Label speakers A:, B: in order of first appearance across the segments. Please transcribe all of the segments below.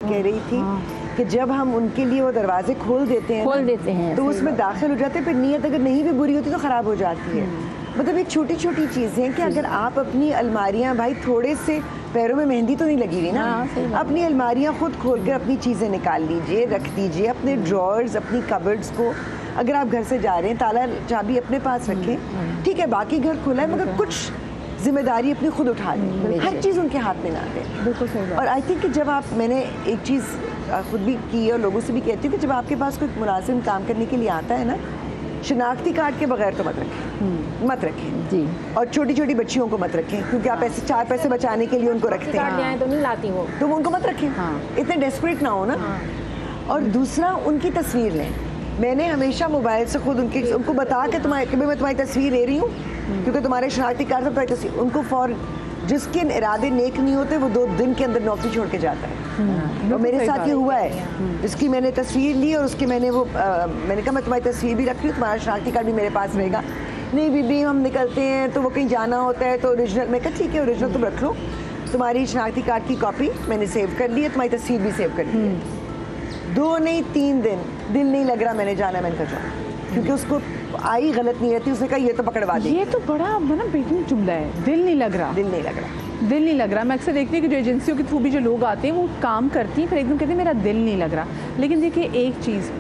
A: कह रही थी कि जब हम उनके लिए वो दरवाजे खोल देते हैं तो उसमें दाखिल हो जाते हैं, फिर नीयत अगर नहीं भी बुरी होती तो ख़राब हो जाती है। मतलब ये छोटी छोटी चीज़ें हैं कि अगर आप अपनी अलमारियाँ, भाई थोड़े से पैरों में मेहंदी तो नहीं लगी हुई ना, अपनी अलमारियाँ खुद खोल कर अपनी चीज़ें निकाल लीजिए, रख दीजिए अपने ड्रॉर्स, अपनी कबर्ड्स को। अगर आप घर से जा रहे हैं ताला चाबी अपने पास रखें, ठीक है, बाकी घर खुला है, मगर कुछ जिम्मेदारी अपनी खुद उठा लें, हर चीज़ उनके हाथ में ना दें। बिल्कुल सही बात। और आई थिंक कि जब आप, मैंने एक चीज़ खुद भी की है और लोगों से भी कहती हूँ कि जब आपके पास कोई मुलाजिम काम करने के लिए आता है ना, शनाख्ती कार्ड के बगैर तो मत रखें जी। और छोटी छोटी बच्चियों को मत रखें, क्योंकि आप ऐसे 4 पैसे बचाने के लिए उनको रखते हैं,
B: तो नहीं लाती वो,
A: तो उनको मत रखें, इतने डेस्परेट ना हो ना। और दूसरा, उनकी तस्वीर लें। मैंने हमेशा मोबाइल से खुद उनको बता के मैं तुम्हारी तस्वीर ले रही हूँ क्योंकि तुम्हारे शनाख्ती कार्ड से तुम्हारी तस्वीर, उनको जिसके इरादे नेक नहीं होते वो 2 दिन के अंदर नौकरी छोड़ के जाता है। और मेरे साथ ये हुआ है, जिसकी मैंने तस्वीर ली और उसकी मैंने कहा मैं तुम्हारी तस्वीर भी रख रही हूँ, तुम्हारा शनाख्ती कार्ड भी मेरे पास रहेगा। नहीं बीबी हम निकलते हैं तो वो कहीं जाना होता है तो ओरिजिनल, मैं कहा ठीक है ओरिजिनल तुम रख लो, तुम्हारी शनाख्ती कार्ड की कॉपी मैंने सेव कर ली है, तुम्हारी तस्वीर भी सेव कर ली है। 2 नहीं 3 दिन दिल नहीं लग रहा, मैंने जाना, मैंने कहा जाओ, क्योंकि उसको आई गलत नहीं रहती, उसने कहा ये तो पकड़वा दे।
C: ये तो बड़ा बेहतरीन जुमला है, दिल नहीं लग रहा,
A: दिल नहीं लग रहा,
C: दिल नहीं लग रहा। मैं अक्सर देखती हूँ कि जो एजेंसियों के थ्रू भी जो लोग आते हैं वो काम करती हैं, फिर एकदम कहते हैं मेरा दिल नहीं लग रहा। लेकिन देखिए एक चीज़,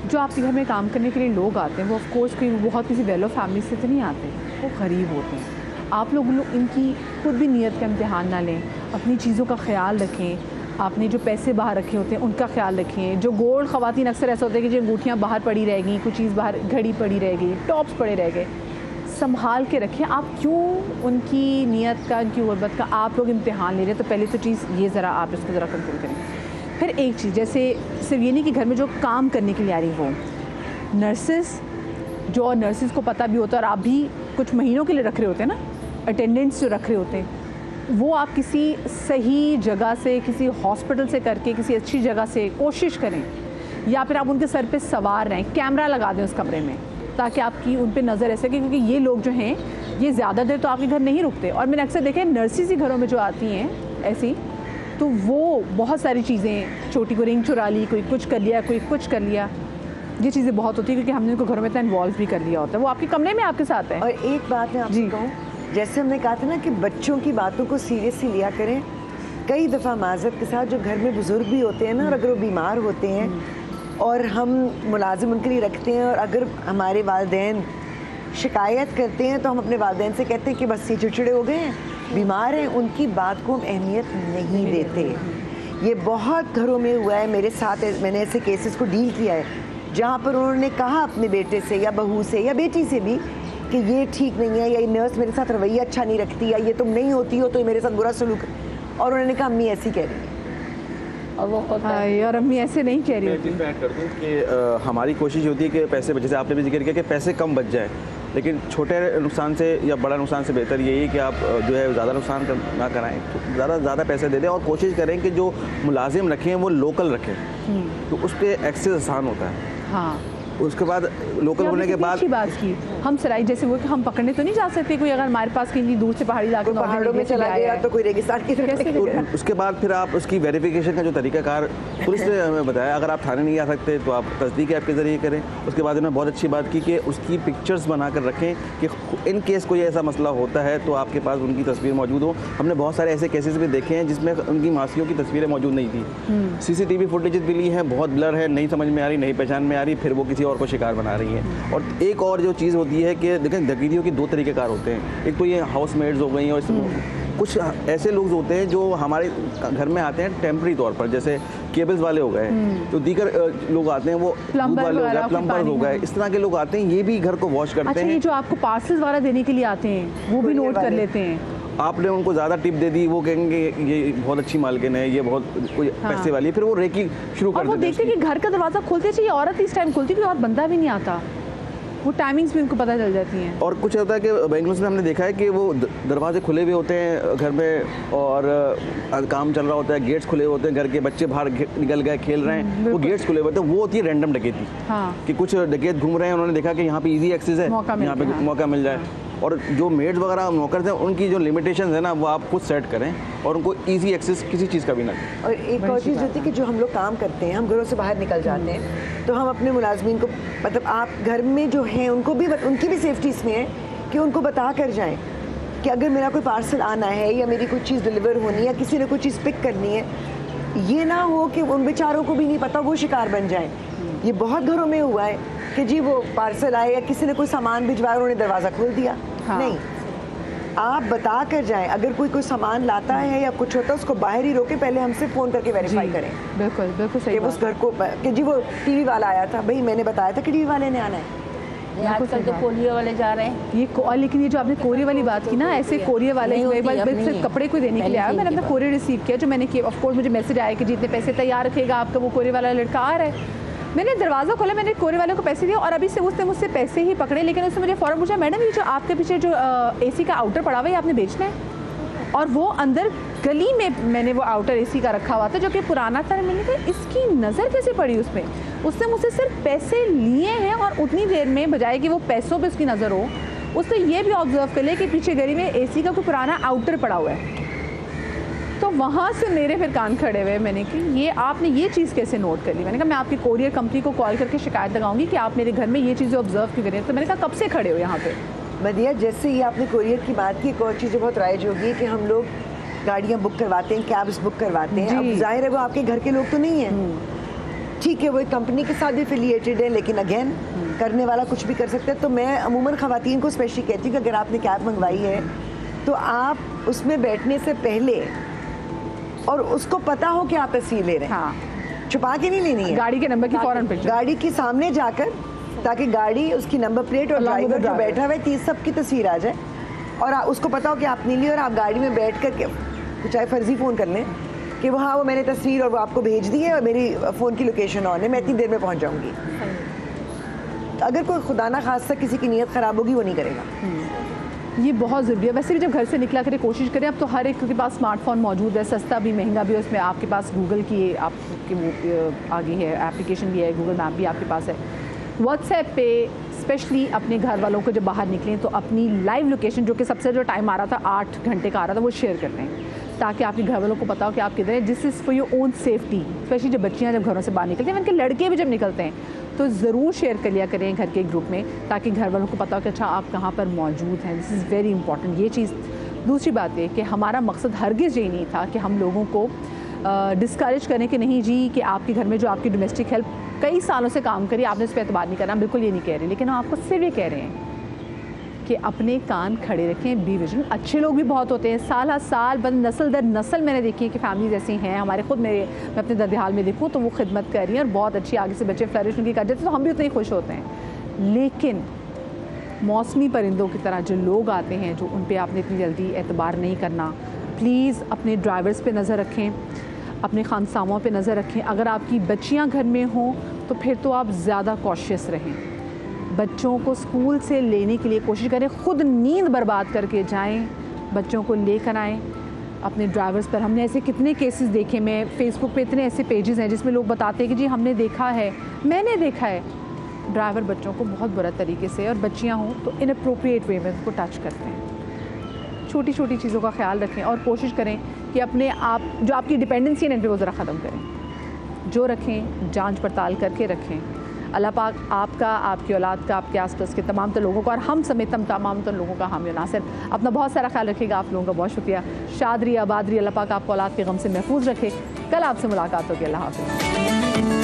C: जो आपके घर में काम करने के लिए लोग आते हैं वो ऑफकोर्स कोई बहुत किसी वेल ऑफ फैमिली से तो नहीं आते, वो गरीब होते हैं। आप लोग इनकी खुद भी नीयत का इम्तिहान ना लें, अपनी चीज़ों का ख्याल रखें, आपने जो पैसे बाहर रखे होते हैं उनका ख्याल रखें। जो गोल्ड, ख़वातीन अक्सर ऐसा होता है कि जो अंगूठियाँ बाहर पड़ी रहेगी, कुछ चीज़ बाहर, घड़ी पड़ी रह गई, टॉप्स पड़े रह गए, संभाल के रखें। आप क्यों उनकी नीयत का, उनकी गुर्बत का आप लोग इम्तिहान ले रहे हैं, तो पहले तो चीज़ ये ज़रा आप इसको ज़रा कंट्रोल करें। फिर एक चीज़, जैसे सिर्फ ये नहीं कि घर में जो काम करने के लिए आ रही वो नर्सेस, जो नर्सेस को पता भी होता है और आप भी कुछ महीनों के लिए रख रहे होते हैं ना, अटेंडेंट्स जो रख रहे होते हैं, वो आप किसी सही जगह से, किसी हॉस्पिटल से करके, किसी अच्छी जगह से कोशिश करें, या फिर आप उनके सर पे सवार रहें, कैमरा लगा दें उस कमरे में, ताकि आपकी उन पे नज़र ऐसे कि, क्योंकि ये लोग जो हैं ये ज़्यादा देर तो आपके घर नहीं रुकते। और मैंने अक्सर देखा है नर्सेस ही घरों में जो आती हैं ऐसी, तो वो बहुत सारी चीज़ें, छोटी को रिंग चुरा ली, कोई कुछ कर लिया, कोई कुछ कर लिया, ये चीज़ें बहुत होती है क्योंकि हमने उनको घरों में इतना इन्वॉल्व भी कर लिया होता है, वो आपके कमरे में आपके साथ है।
A: और एक बात मैं आपसे कहूँ, जैसे हमने कहा था ना कि बच्चों की बातों को सीरियसली लिया करें, कई दफ़ा माज़रत के साथ जो घर में बुज़ुर्ग भी होते हैं ना, और अगर वो बीमार होते हैं और हम मुलाजिम उनके लिए रखते हैं, और अगर हमारे वालिदैन शिकायत करते हैं तो हम अपने वालिदैन से कहते हैं कि बस ये चिड़चिड़े हो गए हैं, बीमार हैं, उनकी बात को हम अहमियत नहीं देते। ये बहुत घरों में हुआ है, मेरे साथ मैंने ऐसे केसेस को डील किया है जहाँ पर उन्होंने कहा अपने बेटे से या बहू से या बेटी से भी कि ये ठीक नहीं है, या ये नर्स मेरे साथ रवैया अच्छा नहीं रखती, या ये तुम नहीं होती हो तो ये मेरे साथ बुरा सलूक, और उन्होंने कहा अम्मी ऐसी कह रही है,
B: और वो होता है,
C: और अम्मी ऐसे नहीं कह रही होती।
D: मैं ऐड कर दूँ कि हमारी कोशिश होती है कि पैसे, जैसे आपने भी जिक्र किया कि पैसे कम बच जाए, लेकिन छोटे नुकसान से या बड़ा नुकसान से बेहतर यही है कि आप जो है ज़्यादा नुकसान ना कराएं, तो ज़्यादा पैसे दे दें, और कोशिश करें कि जो मुलाजिम रखें वो लोकल रखें, तो उस पर एक्सेस आसान होता है।
C: हाँ,
D: उसके बाद लोकल होने के बाद
C: बात की हम सराय जैसे वो कि हम पकड़ने तो नहीं जा सकते, कोई अगर हमारे पास कहीं दूर से पहाड़ी इलाके
A: पहाड़ों में चला गया तो कोई रेगिस्तान की तरफ,
D: उसके बाद फिर आप उसकी वेरिफिकेशन का जो तरीकाकार पुलिस ने हमें बताया, अगर आप थाने नहीं आ सकते तो आप तस्दीक ऐप के ज़रिए करें। उसके बाद उन्होंने बहुत अच्छी बात की कि उसकी पिक्चर्स बना कर रखें कि इन केस कोई ऐसा मसला होता है तो आपके पास उनकी तस्वीर मौजूद हो। हमने बहुत सारे ऐसे केसेस भी देखे हैं जिसमें उनकी मासियों की तस्वीरें मौजूद नहीं थी, CCTV फुटेजेस भी ली हैं, बहुत ब्लर है, नहीं समझ में आ रही, नहीं पहचान में आ रही, फिर वो किसी और को शिकार बना रही है। और एक और जो चीज़ होती है कि देखें डकैतियों की 2 तरीक़ेकार होते हैं, एक तो ये हाउसमेड्स हो गई और कुछ ऐसे लोग होते हैं जो हमारे घर में आते हैं टेम्पररी तौर पर, जैसे केबल्स वाले हो गए, तो दीगर लोग आते हैं, वो दूध वाले हो गए, प्लम्बर हो गए, इस तरह के लोग आते हैं, ये भी घर को वॉश करते हैं।
C: ये जो आपको पार्सल्स वगैरह देने के लिए आते हैं वो भी नोट कर लेते हैं,
D: आपने उनको ज़्यादा टिप दे दी, वो कहेंगे ये बहुत अच्छी मालकिन है, ये बहुत कोई पैसे वाली है, फिर वो रेकी शुरू कर देते हैं।
C: वो देखते हैं कि घर का दरवाज़ा खोलते चाहिए, औरत इस टाइम खोलती है और बंदा भी नहीं आता, वो टाइमिंग्स भी उनको पता चल जाती हैं।
D: और कुछ होता है कि बेंगलुरु में हमने देखा है कि वो दरवाजे खुले हुए होते हैं घर में और काम चल रहा होता है, गेट्स खुले होते हैं, घर के बच्चे बाहर निकल गए खेल रहे हैं, वो गेट्स खुले हुए होते हैं, वो होती है रैंडम डकैती। कि कुछ डकैत घूम रहे हैं, उन्होंने देखा कि यहाँ पे इजी एक्सेस है, यहाँ पे मौका मिल जाए, और जो मेड्स वगैरह नौकर हैं उनकी जो लिमिटेशन है ना वो आप खुद सेट करें और उनको ईजी एक्सेस किसी चीज़ का भी ना दें।
A: और एक और चीज़ होती है कि जो हम लोग काम करते हैं, हम घरों से बाहर निकल जाते हैं, तो हम अपने मुलाजमीन को, मतलब आप घर में जो हैं उनको भी, उनकी भी सेफ्टी इसमें है कि उनको बता कर जाएँ कि अगर मेरा कोई पार्सल आना है या मेरी कोई चीज़ डिलीवर होनी है या किसी ने कोई चीज़ पिक करनी है, ये ना हो कि उन बेचारों को भी नहीं पता, वो शिकार बन जाएं। ये बहुत घरों में हुआ है कि जी वो पार्सल आए या किसी ने कोई सामान भिजवाया, उन्होंने दरवाज़ा खोल दिया। हाँ। नहीं, आप बता कर जाएं, अगर कोई सामान लाता है या कुछ होता है उसको बाहर ही रोके, पहले हमसे फ़ोन करके वेरीफाई करें।
C: बिल्कुल बिल्कुल सही।
A: उस घर को कि जी वो टीवी वाला आया था, भाई मैंने बताया था कि टीवी वाले ने आना है।
B: आजकल तो कोरियर वाले जा रहे हैं
C: ये, लेकिन ये जो आपने कोरियर वाली बात की ना, ऐसे कोरियर वाले एक बार सिर्फ कपड़े को देने के लिए आया, मैंने अपना कोरियर रिसीव किया, जो मैंने किया, ऑफ कोर्स मुझे मैसेज आया कि जितने पैसे तैयार रखेगा आपका वो कोरियर वाला लड़का आ रहा है। मैंने दरवाज़ा खोला, मैंने कोरियर वाले को पैसे दिए और अभी से उसने मुझसे पैसे ही पकड़े, लेकिन उसने मुझे फ़ौरन पूछा, मैडम ये जो आपके पीछे जो AC का आउटर पड़ा हुआ है आपने बेचना है? और वो अंदर गली में मैंने वो आउटर AC का रखा हुआ था जो कि पुराना था। मैंने कहा इसकी नज़र कैसे पड़ी उसमें? उसने मुझसे सिर्फ पैसे लिए हैं और उतनी देर में बजाय कि वो पैसों पे उसकी नज़र हो, उसने ये भी ऑब्जर्व कर लिया कि पीछे गली में AC का कोई पुराना आउटर पड़ा हुआ है। तो वहाँ से मेरे फिर कान खड़े हुए, मैंने कि ये आपने ये चीज़ कैसे नोट कर ली? मैंने कहा मैं आपकी कोरियर कंपनी को कॉल करके शिकायत लगाऊंगी कि आप मेरे घर में ये चीज़ें ऑब्जर्व क्यों करें। तो मैंने कहा कब से खड़े हो यहाँ पे?
A: मदिया, जैसे ही आपने कोरियर की बात की, एक और चीज़ बहुत राइज होगी कि हम लोग गाड़ियाँ बुक करवाते हैं, कैब्स बुक करवाते हैं। अब जाहिर है वो आपके घर के लोग तो नहीं हैं, ठीक है, वो एक कंपनी के साथ भी एफिलिएटेड है, लेकिन अगेन करने वाला कुछ भी कर सकता है। तो मैं अमूमन ख़वातीन को स्पेशली कहती हूँ कि अगर आपने कैब मंगवाई है तो आप उसमें बैठने से पहले, और उसको पता हो कि आप तस्वीर ले रहे हैं,
C: हाँ,
A: छुपा के नहीं लेनी है,
C: गाड़ी के नंबर की फौरन पिक्चर,
A: गाड़ी के सामने जाकर, ताकि गाड़ी, उसकी नंबर प्लेट और ड्राइवर जो बैठा हुआ है सबकी तस्वीर आ जाए और उसको पता हो कि आपने ली और आप गाड़ी में बैठ कर चाहे फर्जी फ़ोन कर लें कि वो हाँ वो मैंने तस्वीर और वो आपको भेज दी है और मेरी फ़ोन की लोकेशन ऑन है, मैं इतनी देर में पहुंच जाऊंगी। अगर कोई खुदा ना खास्ता किसी की नीयत ख़राब होगी वो नहीं करेगा।
C: ये बहुत ज़रूरी है। वैसे भी जब घर से निकला करें कोशिश करें, अब तो हर एक के पास स्मार्टफोन मौजूद है, सस्ता भी महंगा भी, उसमें आपके पास गूगल की आपके वो आगे है, एप्लीकेशन भी है, गूगल मैप भी आपके पास है। व्हाट्सएप पे स्पेशली अपने घर वालों को जब बाहर निकलें तो अपनी लाइव लोकेशन, जो कि सबसे जो टाइम आ रहा था 8 घंटे का आ रहा था, वो शेयर कर लें ताकि आपके घर वालों को पता हो कि आप किधर हैं। This is for your own safety. Specially जब बच्चियाँ जब घरों से बाहर निकलती हैं, उनके लड़के भी जब निकलते हैं, तो ज़रूर शेयर कर लिया करें घर के ग्रुप में ताकि घर वालों को पता हो कि अच्छा आप कहाँ पर मौजूद हैं। दिस इज़ वेरी इंपॉर्टेंट ये चीज़। दूसरी बात है कि हमारा मकसद हरगिज़ ये नहीं था कि हम लोगों को डिस्करेज करें कि नहीं जी कि आपके घर में जो आपकी डोमेस्टिक हेल्प कई सालों से काम करी, आपने उस पर एतबार नहीं करना, बिल्कुल ये नहीं कह रहे, लेकिन हम आपको सिर्फ ये कह रहे हैं कि अपने कान खड़े रखें। Be vigilant. अच्छे लोग भी बहुत होते हैं, साल हर साल नस्ल दर नस्ल मैंने देखी है कि फैमिलीज ऐसी हैं, हमारे खुद मैं अपने दर्द-ए-हाल में देखूँ तो वो खिदमत कर रही हैं और बहुत अच्छी, आगे से बच्चे फ्लरिश उनकी कर जाते तो हम भी उतने ही खुश होते हैं। लेकिन मौसमी परिंदों की तरह जो लोग आते हैं जो उन पर आपने इतनी जल्दी एतबार नहीं करना। प्लीज़ अपने ड्राइवर्स पे नज़र रखें, अपने खानसामों पे नज़र रखें। अगर आपकी बच्चियां घर में हों तो फिर तो आप ज़्यादा कॉशियस रहें। बच्चों को स्कूल से लेने के लिए कोशिश करें, खुद नींद बर्बाद करके जाएं, बच्चों को लेकर आएँ। अपने ड्राइवर्स पर हमने ऐसे कितने केसेस देखे, मैं फेसबुक पे इतने ऐसे पेजेस हैं जिसमें लोग बताते हैं कि जी हमने देखा है, मैंने देखा है, ड्राइवर बच्चों को बहुत बुरा तरीके से, और बच्चियाँ हों तो इनअप्रोप्रिएट वे में उनको टच करते हैं। छोटी छोटी चीज़ों का ख्याल रखें और कोशिश करें कि अपने आप जो आपकी डिपेंडेंसी है वो ज़रा ख़त्म करें। जो रखें जांच पड़ताल करके रखें। अल्लाह पाक आपका, आपकी औलाद का, आपके आसपास के तमाम तो लोगों का और हम समेत तमाम तो लोगों का हामी नासिर। अपना बहुत सारा ख्याल रखिएगा। आप लोगों का बहुत शुक्रिया। शाद रही, आबाद रही, अल्लाह पाक आपको औलाद के गम से महफूज रखे। कल आपसे मुलाकात होगी। अल्लाह हाफ़िज़।